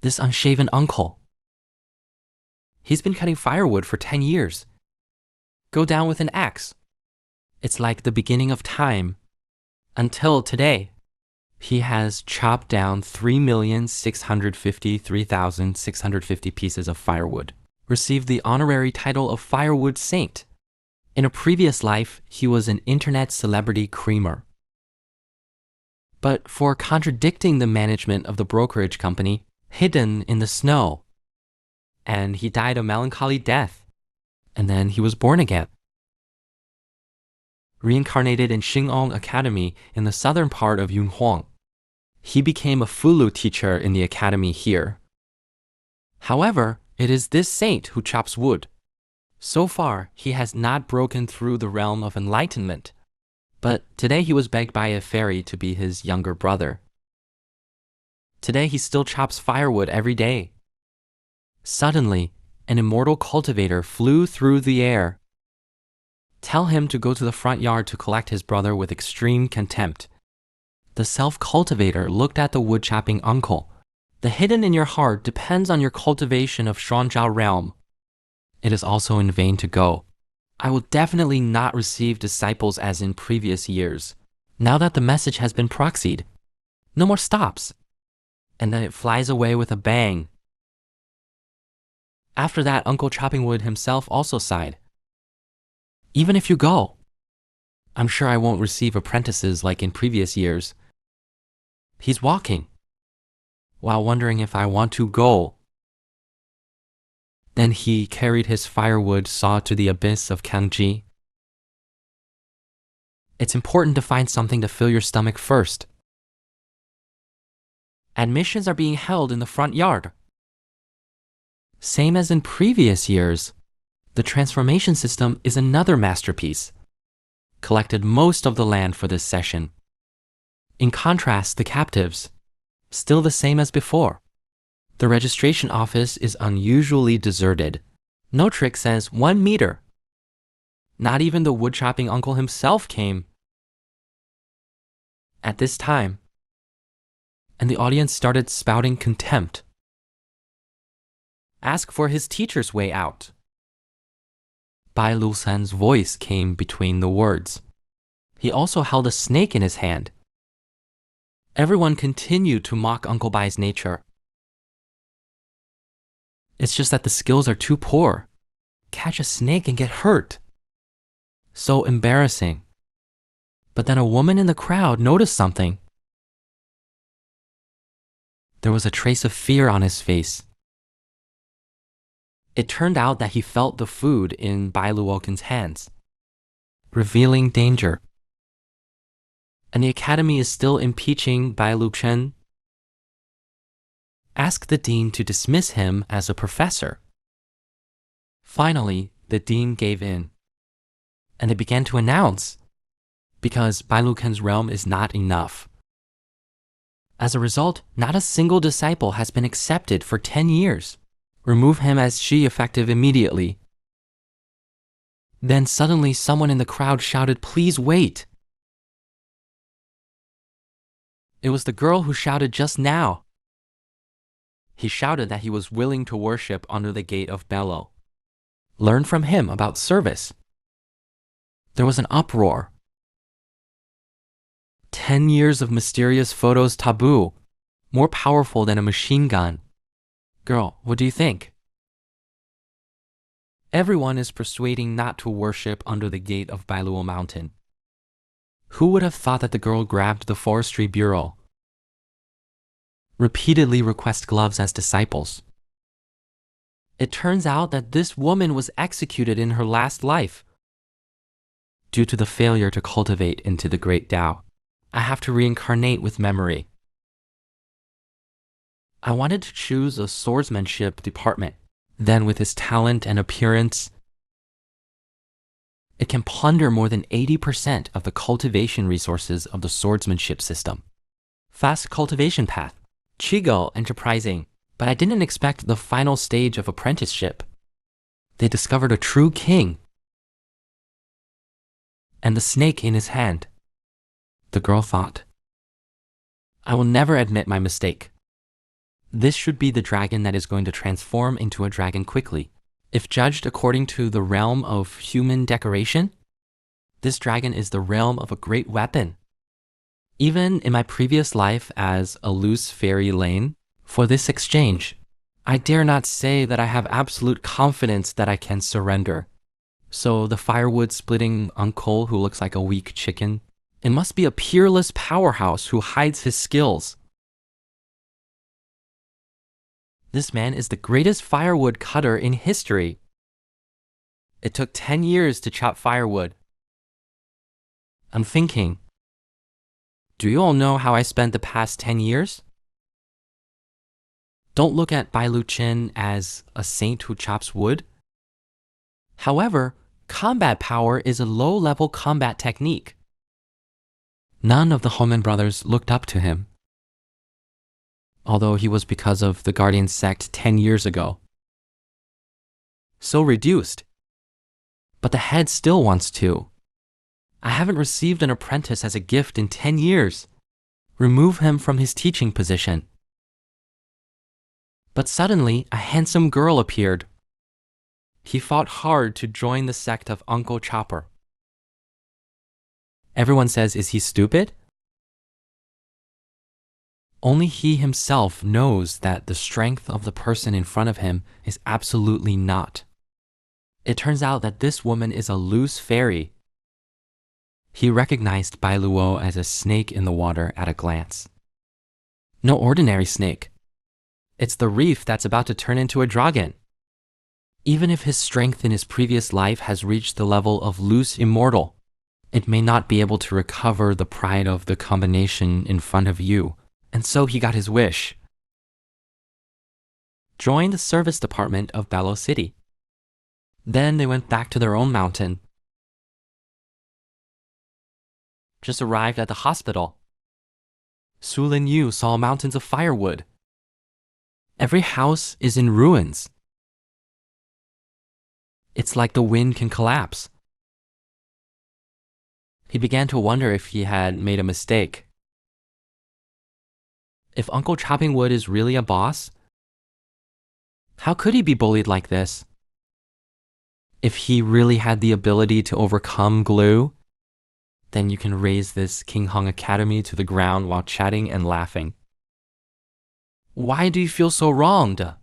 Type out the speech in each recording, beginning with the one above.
This unshaven uncle. He's been cutting firewood for 10 years. Go down with an axe. It's like the beginning of time. Until today. He has chopped down 3,653,650 pieces of firewood. Received the honorary title of Firewood Saint. In a previous life, he was an internet celebrity creamer. But for contradicting the management of the brokerage company, hidden in the snow. And he died a melancholy death. And then he was born again. Reincarnated in Xing'ong Academy in the southern part of Yunhuang. He became a Fulu teacher in the academy here. However, it is this saint who chops wood. So far, he has not broken through the realm of enlightenment. But today he was begged by a fairy to be his younger brother. Today he still chops firewood every day. Suddenly, an immortal cultivator flew through the air. Tell him to go to the front yard to collect his brother with extreme contempt. The self-cultivator looked at the wood-chopping uncle. The hidden in your heart depends on your cultivation of Shuangzhao realm. It is also in vain to go. I will definitely not receive disciples as in previous years. Now that the message has been proxied, no more stops. And then it flies away with a bang. After that, Uncle Chopping Wood himself also sighed. Even if you go, I'm sure I won't receive apprentices like in previous years. He's walking, while wondering if I want to go. Then he carried his firewood saw to the abyss of Kangji. It's important to find something to fill your stomach first. Admissions are being held in the front yard. Same as in previous years, the transformation system is another masterpiece. Collected most of the land for this session. In contrast, the captives, still the same as before. The registration office is unusually deserted. No trick says 1 meter. Not even the wood-chopping uncle himself came. At this time, and the audience started spouting contempt. Ask for his teacher's way out. Bai Lusan's voice came between the words. He also held a snake in his hand. Everyone continued to mock Uncle Bai's nature. It's just that the skills are too poor. Catch a snake and get hurt. So embarrassing. But then a woman in the crowd noticed something. There was a trace of fear on his face. It turned out that he felt the food in Bai Luoken's hands, revealing danger. And the academy is still impeaching Bai Luchen. Ask the dean to dismiss him as a professor. Finally, the dean gave in, and they began to announce, because Bai Luken's realm is not enough. As a result, not a single disciple has been accepted for 10 years. Remove him as Shi effective immediately. Then suddenly someone in the crowd shouted, "Please wait." It was the girl who shouted just now. He shouted that he was willing to worship under the gate of Bello. Learn from him about service. There was an uproar. 10 years of mysterious photos taboo, more powerful than a machine gun. Girl, what do you think? Everyone is persuading not to worship under the gate of Bailuo Mountain. Who would have thought that the girl grabbed the forestry bureau? Repeatedly request gloves as disciples. It turns out that this woman was executed in her last life due to the failure to cultivate into the great Tao. I have to reincarnate with memory. I wanted to choose a swordsmanship department. Then with his talent and appearance, it can plunder more than 80% of the cultivation resources of the swordsmanship system. Fast cultivation path, Chigo enterprising, but I didn't expect the final stage of apprenticeship. They discovered a true king and the snake in his hand. The girl thought, I will never admit my mistake. This should be the dragon that is going to transform into a dragon quickly. If judged according to the realm of human decoration, this dragon is the realm of a great weapon. Even in my previous life as a loose fairy lane, for this exchange, I dare not say that I have absolute confidence that I can surrender. So the firewood splitting uncle who looks like a weak chicken, it must be a peerless powerhouse who hides his skills. This man is the greatest firewood cutter in history. It took 10 years to chop firewood. I'm thinking, do you all know how I spent the past 10 years? Don't look at Bai Lu Chen as a saint who chops wood. However, combat power is a low-level combat technique. None of the Homan brothers looked up to him, although he was because of the Guardian sect 10 years ago. So reduced. But the head still wants to. I haven't received an apprentice as a gift in 10 years. Remove him from his teaching position. But suddenly, a handsome girl appeared. He fought hard to join the sect of Uncle Chopper. Everyone says, is he stupid? Only he himself knows that the strength of the person in front of him is absolutely not. It turns out that this woman is a loose fairy. He recognized Bai Luo as a snake in the water at a glance. No ordinary snake. It's the reef that's about to turn into a dragon. Even if his strength in his previous life has reached the level of loose immortal, it may not be able to recover the pride of the combination in front of you, and so he got his wish. Join the service department of Balo City. Then they went back to their own mountain. Just arrived at the hospital. Su Lin Yu saw mountains of firewood. Every house is in ruins. It's like the wind can collapse. He began to wonder if he had made a mistake. If Uncle Chopping Wood is really a boss, how could he be bullied like this? If he really had the ability to overcome glue, then you can raise this King Hung Academy to the ground while chatting and laughing. Why do you feel so wronged?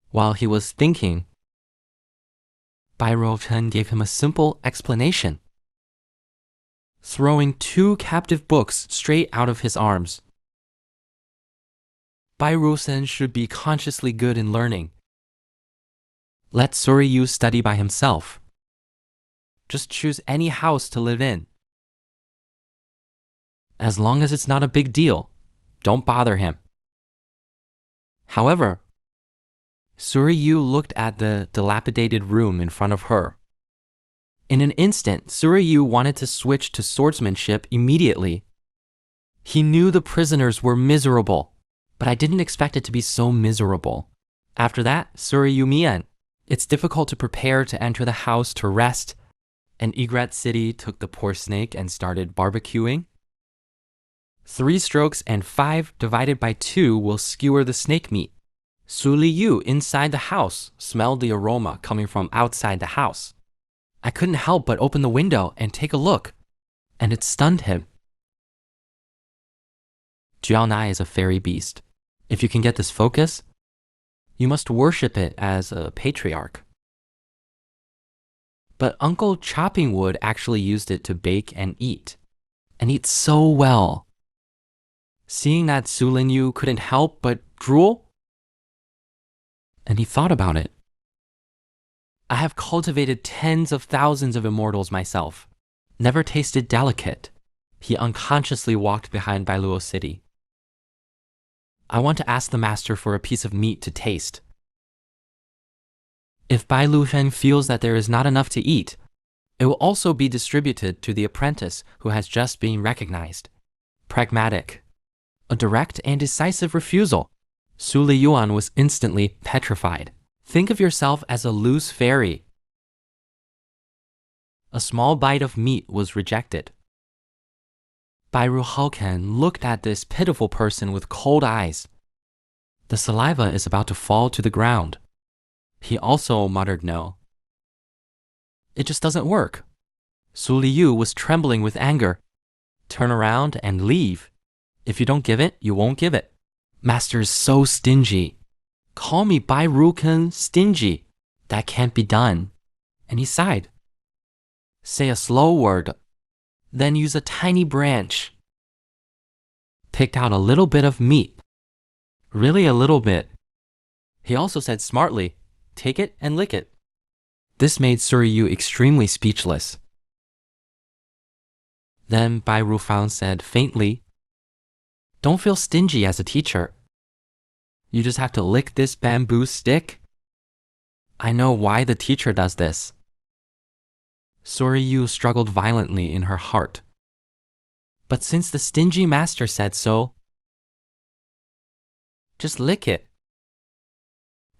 While he was thinking, Bai Chen gave him a simple explanation, throwing 2 captive books straight out of his arms. Bai Chen should be consciously good in learning. Let Suryu study by himself. Just choose any house to live in. As long as it's not a big deal, don't bother him. However, Suryu looked at the dilapidated room in front of her. In an instant, Suryu wanted to switch to swordsmanship immediately. He knew the prisoners were miserable, but I didn't expect it to be so miserable. After that, Suryu Mian. It's difficult to prepare to enter the house to rest, and Egret City took the poor snake and started barbecuing. 3 strokes and 5 divided by 2 will skewer the snake meat. Su Liyu inside the house smelled the aroma coming from outside the house. I couldn't help but open the window and take a look, and it stunned him. Jiaonai is a fairy beast. If you can get this focus, you must worship it as a patriarch. But Uncle Chopping Wood actually used it to bake and eat so well. Seeing that Su Lin Yu couldn't help but drool, and he thought about it. I have cultivated tens of thousands of immortals myself, never tasted delicate. He unconsciously walked behind Bailuo City. I want to ask the master for a piece of meat to taste. If Bai Lufen feels that there is not enough to eat, it will also be distributed to the apprentice who has just been recognized. Pragmatic. A direct and decisive refusal. Su Liyuan was instantly petrified. Think of yourself as a loose fairy. A small bite of meat was rejected. Bai Ruhaoken looked at this pitiful person with cold eyes. The saliva is about to fall to the ground. He also muttered no. It just doesn't work. Su Liu was trembling with anger. Turn around and leave. If you don't give it, you won't give it. Master is so stingy. Call me Bai Ruken stingy. That can't be done. And he sighed. Say a slow word. Then use a tiny branch. Picked out a little bit of meat. Really a little bit. He also said smartly, take it and lick it. This made Suryu extremely speechless. Then Bai Rufan said faintly, don't feel stingy as a teacher. You just have to lick this bamboo stick. I know why the teacher does this. Suryu struggled violently in her heart. But since the stingy master said so, just lick it.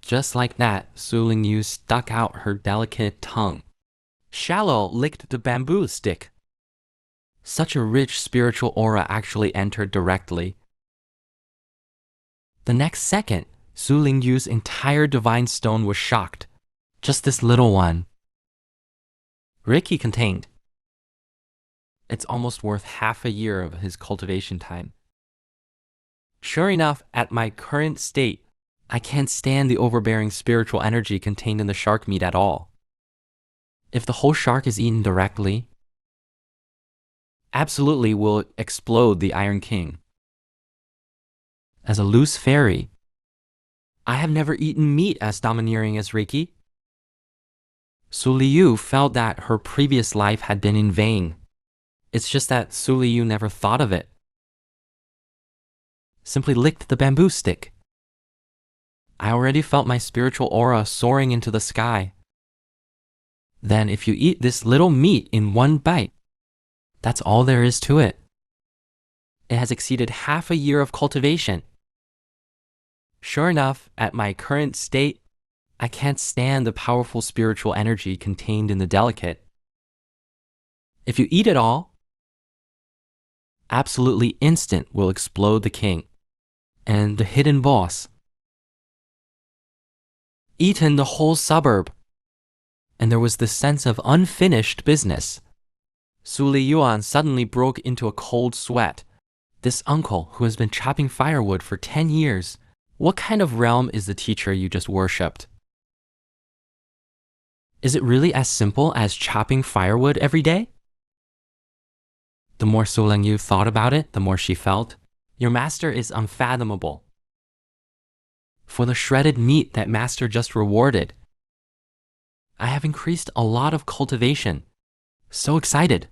Just like that, Su Lingyu stuck out her delicate tongue. Shallow licked the bamboo stick. Such a rich spiritual aura actually entered directly. The next second, Su Lingyu's entire divine stone was shocked. Just this little one. Ricky contained. It's almost worth half a year of his cultivation time. Sure enough, at my current state, I can't stand the overbearing spiritual energy contained in the shark meat at all. If the whole shark is eaten directly, absolutely will explode the Iron King. As a loose fairy, I have never eaten meat as domineering as Reiki. Su Liu felt that her previous life had been in vain. It's just that Su Liu never thought of it. Simply licked the bamboo stick. I already felt my spiritual aura soaring into the sky. Then if you eat this little meat in one bite, that's all there is to it. It has exceeded half a year of cultivation. Sure enough, at my current state, I can't stand the powerful spiritual energy contained in the delicate. If you eat it all, absolutely instant will explode the king and the hidden boss. Eaten the whole suburb. And there was this sense of unfinished business. Su Liyuan suddenly broke into a cold sweat. This uncle who has been chopping firewood for 10 years, what kind of realm is the teacher you just worshipped? Is it really as simple as chopping firewood every day? The more Su Lingyu thought about it, the more she felt, your master is unfathomable. For the shredded meat that master just rewarded, I have increased a lot of cultivation. So excited.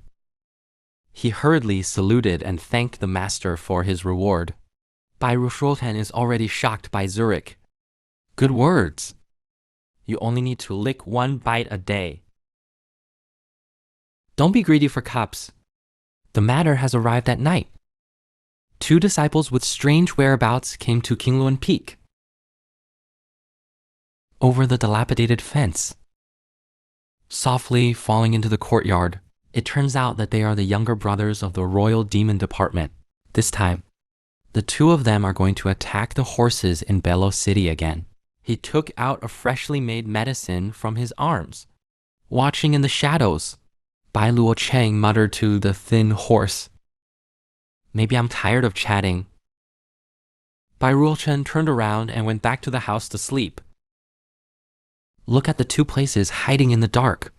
He hurriedly saluted and thanked the master for his reward. Bai Rushuoten is already shocked by Zurich. Good words. You only need to lick one bite a day. Don't be greedy for cups. The matter has arrived at night. 2 disciples with strange whereabouts came to Qingluan Peak. Over the dilapidated fence. Softly falling into the courtyard, it turns out that they are the younger brothers of the Royal Demon Department. This time, the 2 of them are going to attack the horses in Belo City again. He took out a freshly made medicine from his arms. Watching in the shadows, Bai Luo Cheng muttered to the thin horse, maybe I'm tired of chatting. Bai Ruochen turned around and went back to the house to sleep. Look at the 2 places hiding in the dark.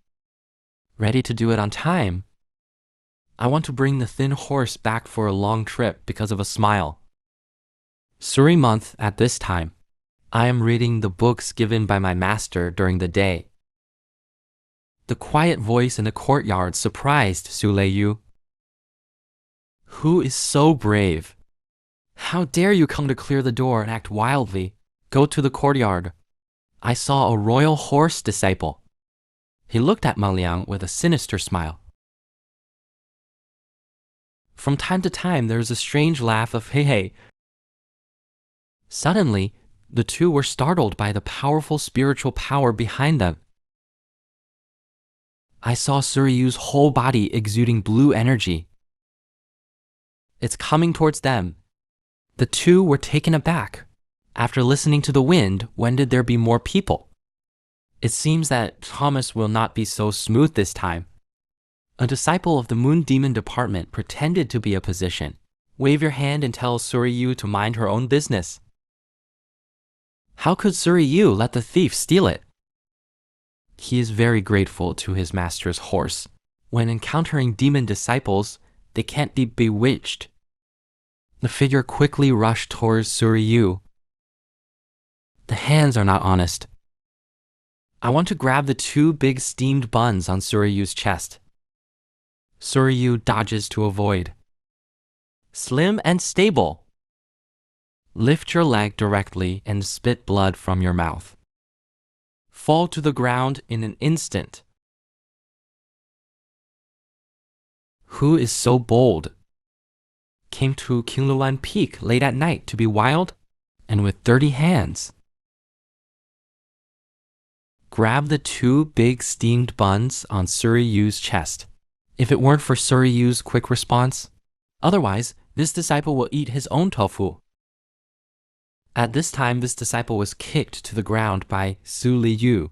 Ready to do it on time. I want to bring the thin horse back for a long trip because of a smile. Suri month at this time, I am reading the books given by my master during the day. The quiet voice in the courtyard surprised Su Leiyu. Who is so brave? How dare you come to clear the door and act wildly? Go to the courtyard. I saw a royal horse disciple. He looked at Ma Liang with a sinister smile. From time to time, there was a strange laugh of hey hey. Suddenly, the 2 were startled by the powerful spiritual power behind them. I saw Suryu's whole body exuding blue energy. It's coming towards them. The 2 were taken aback. After listening to the wind, when did there be more people? It seems that Thomas will not be so smooth this time. A disciple of the moon demon department pretended to be a physician. Wave your hand and tell Suryu to mind her own business. How could Suryu let the thief steal it? He is very grateful to his master's horse. When encountering demon disciples, they can't be bewitched. The figure quickly rushed towards Suryu. The hands are not honest. I want to grab the two big steamed buns on Suryu's chest. Suryu dodges to avoid. Slim and stable. Lift your leg directly and spit blood from your mouth. Fall to the ground in an instant. Who is so bold? Came to Qingluan Peak late at night to be wild and with dirty hands. Grab the two big steamed buns on Suryu's chest. If it weren't for Suryu's quick response, otherwise, this disciple will eat his own tofu. At this time, this disciple was kicked to the ground by Su Liyu.